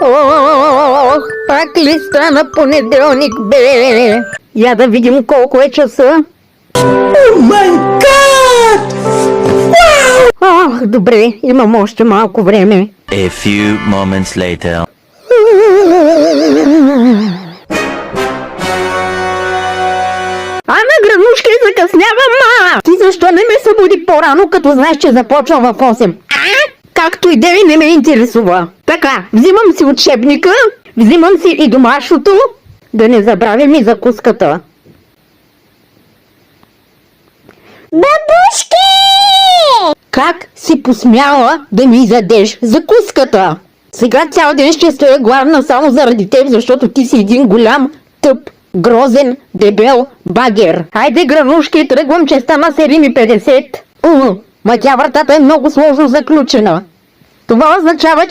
Ох, пак ли стана понеделник, бе? Я да видим колко е часа. О май гад! Ох, добре, имам още малко време. A few moments later. Ана, гранушки, закъснявам, ма! Ти защо не ме събуди по-рано, като знаеш, че започвам в 8? Както и да и не ме интересува. Така, взимам си учебника, взимам си и домашното, да не забравим и закуската. Бабушки! Как си посмяла да ми изядеш закуската? Сега цял ден ще стоя гладна само заради теб, защото ти си един голям, тъп, грозен, дебел багер. Хайде, гранушки, тръгвам, че стана 7:50. Ма тя вратата е много сложно заключена. Това означава, че